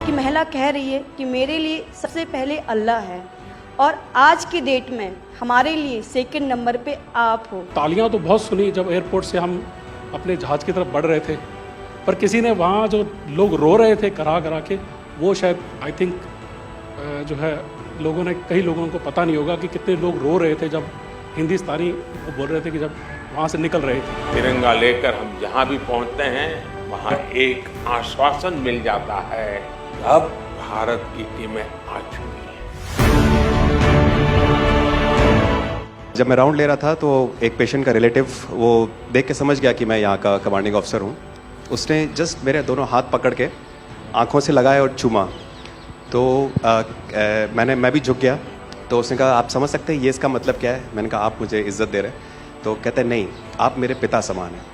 कि महिला कह रही है कि मेरे लिए सबसे पहले अल्लाह है और आज की डेट में हमारे लिए सेकंड नंबर पे आप हो। तालियां तो बहुत सुनी जब एयरपोर्ट से हम अपने जहाज़ की तरफ बढ़ रहे थे, पर किसी ने वहाँ जो लोग रो रहे थे करा करा के, वो शायद आई थिंक जो है लोगों ने, कई लोगों को पता नहीं होगा कि कितने लोग रो रहे थे जब हिंदुस्तानी वो बोल रहे थे कि जब वहाँ से निकल रहे थे। तिरंगा लेकर हम जहाँ भी पहुँचते हैं वहाँ एक आश्वासन मिल जाता है, अब भारत की टीमें आ चुकी हैं। जब मैं राउंड ले रहा था तो एक पेशेंट का रिलेटिव वो देख के समझ गया कि मैं यहाँ का कमांडिंग ऑफिसर हूँ। उसने जस्ट मेरे दोनों हाथ पकड़ के आंखों से लगाया और चूमा, तो मैं भी झुक गया। तो उसने कहा, आप समझ सकते हैं ये इसका मतलब क्या है? मैंने कहा, आप मुझे इज्जत दे रहे हैं? तो कहते हैं, नहीं, आप मेरे पिता समान हैं।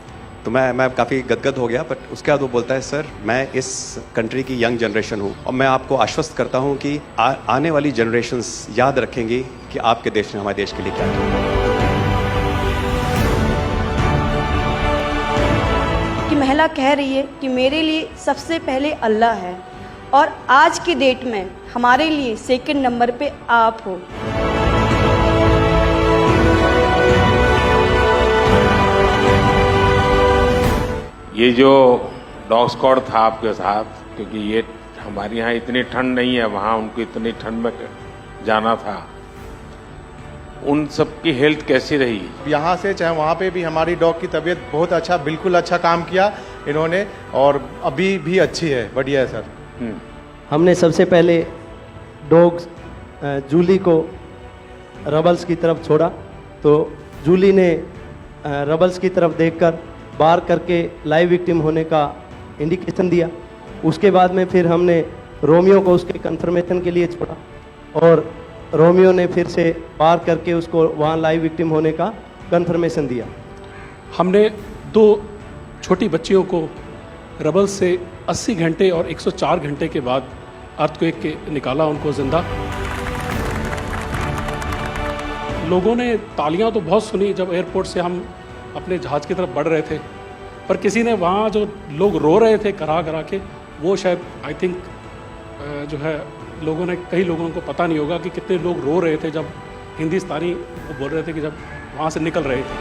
तो मैं काफ़ी गदगद हो गया। बट उसके बाद वो बोलता है, सर मैं इस कंट्री की यंग जनरेशन हूँ और मैं आपको आश्वस्त करता हूँ कि आने वाली जनरेशन्स याद रखेंगी कि आपके देश ने हमारे देश के लिए क्या किया। कि महिला कह रही है कि मेरे लिए सबसे पहले अल्लाह है और आज की डेट में हमारे लिए सेकंड नंबर पे आप हो। ये जो डॉग स्क्वाड था आपके साथ, क्योंकि ये हमारे यहाँ इतनी ठंड नहीं है, वहाँ उनको इतनी ठंड में जाना था, उन सब की हेल्थ कैसी रही? यहाँ से चाहे वहाँ पे भी हमारी डॉग की तबीयत बहुत अच्छा, बिल्कुल अच्छा काम किया इन्होंने और अभी भी अच्छी है, बढ़िया है सर। हमने सबसे पहले डॉग जूली को रबल्स की तरफ छोड़ा, तो जूली ने रबल्स की तरफ देखकर बार करके लाइव विक्टिम होने का इंडिकेशन दिया। उसके बाद में फिर हमने रोमियो को उसके कंफर्मेशन के लिए छोड़ा और रोमियो ने फिर से बार करके उसको वहाँ लाइव विक्टिम होने का कंफर्मेशन दिया। हमने 2 छोटी बच्चियों को रबल से 80 घंटे और 104 घंटे के बाद अर्थक्वेक के निकाला उनको जिंदा। लोगों ने तालियां तो बहुत सुनी जब एयरपोर्ट से हम अपने जहाज़ की तरफ बढ़ रहे थे, पर किसी ने वहाँ जो लोग रो रहे थे करा करा के, वो शायद आई थिंक जो है लोगों ने, कई लोगों को पता नहीं होगा कि कितने लोग रो रहे थे जब हिंदुस्तानी वो बोल रहे थे कि जब वहाँ से निकल रहे थे।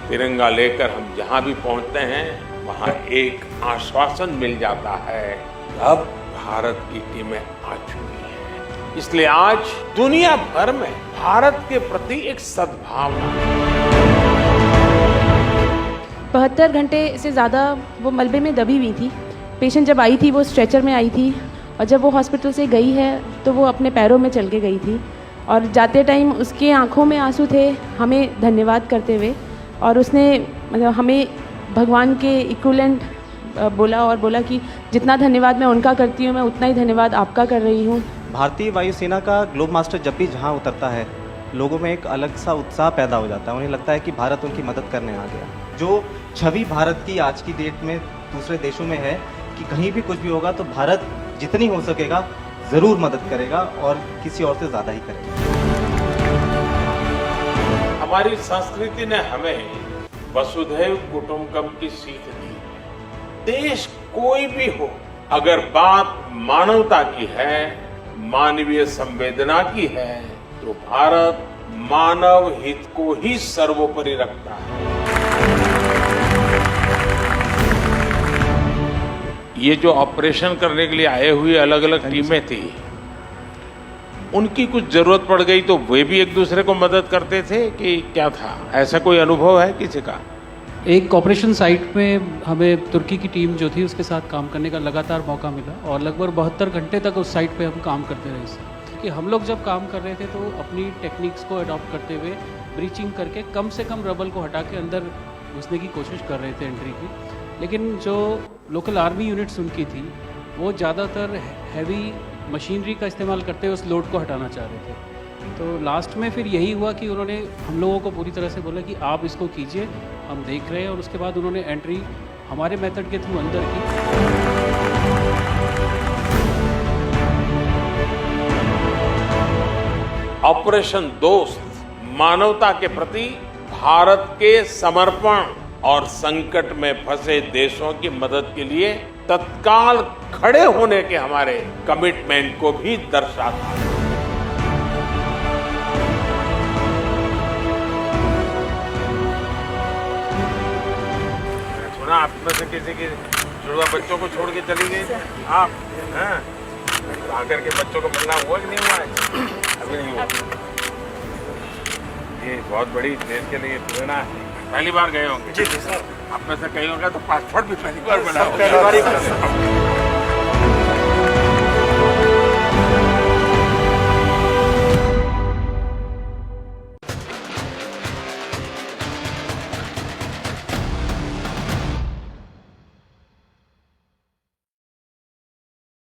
तिरंगा लेकर हम जहाँ भी पहुँचते हैं वहाँ एक आश्वासन मिल जाता है, अब भारत की टीमें आ चुकी हैं। इसलिए आज दुनिया भर में भारत के प्रति एक सद्भावना। 72 घंटे से ज़्यादा वो मलबे में दबी हुई थी। पेशेंट जब आई थी वो स्ट्रेचर में आई थी और जब वो हॉस्पिटल से गई है तो वो अपने पैरों में चल के गई थी और जाते टाइम उसके आंखों में आंसू थे हमें धन्यवाद करते हुए, और उसने मतलब हमें भगवान के इक्विवेलेंट बोला और बोला कि जितना धन्यवाद मैं उनका करती हूँ मैं उतना ही धन्यवाद आपका कर रही हूँ। भारतीय वायुसेना का ग्लोब मास्टर जब भी जहाँ उतरता है, लोगों में एक अलग सा उत्साह पैदा हो जाता है। उन्हें लगता है कि भारत उनकी मदद करने आ गया। जो छवि भारत की आज की डेट में दूसरे देशों में है कि कहीं भी कुछ भी होगा तो भारत जितनी हो सकेगा ज़रूर मदद करेगा और किसी और से ज़्यादा ही करेगा। हमारी संस्कृति ने हमें वसुधैव कुटुंबकम की सीख दी। देश कोई भी हो, अगर बात मानवता की है, मानवीय संवेदना की है, तो भारत मानव हित को ही सर्वोपरि रखता है। ये जो ऑपरेशन करने के लिए आए हुए अलग अलग टीमें थी, उनकी कुछ जरूरत पड़ गई तो वे भी एक दूसरे को मदद करते थे कि क्या था? ऐसा कोई अनुभव है किसी का? एक ऑपरेशन साइट में हमें तुर्की की टीम जो थी उसके साथ काम करने का लगातार मौका मिला और लगभग 72 घंटे तक उस साइट पे हम काम करते रहे। कि हम लोग जब काम कर रहे थे तो अपनी टेक्निक्स को अडॉप्ट करते हुए ब्रीचिंग करके कम से कम रबल को हटा के अंदर घुसने की कोशिश कर रहे थे एंट्री की। लेकिन जो लोकल आर्मी यूनिट्स उनकी थी वो ज़्यादातर हैवी मशीनरी का इस्तेमाल करते हुए उस लोड को हटाना चाह रहे थे। तो लास्ट में फिर यही हुआ कि उन्होंने हम लोगों को पूरी तरह से बोला कि आप इसको कीजिए, हम देख रहे हैं, और उसके बाद उन्होंने एंट्री हमारे मेथड के थ्रू अंदर की। ऑपरेशन दोस्त मानवता के प्रति भारत के समर्पण और संकट में फंसे देशों की मदद के लिए तत्काल खड़े होने के हमारे कमिटमेंट को भी दर्शाता है। सुना आप में से किसी की जुड़वा बच्चों को छोड़ के चली गई थी आप, हैं? आकर के बच्चों को मिलना हुआ कि नहीं हुआ है? अभी नहीं हुआ। ये बहुत बड़ी देश के लिए प्रेरणा है। पहली बार गए होंगे? जी सर। आप में से कई होंगे तो पासपोर्ट भी पहली बार बना होगा।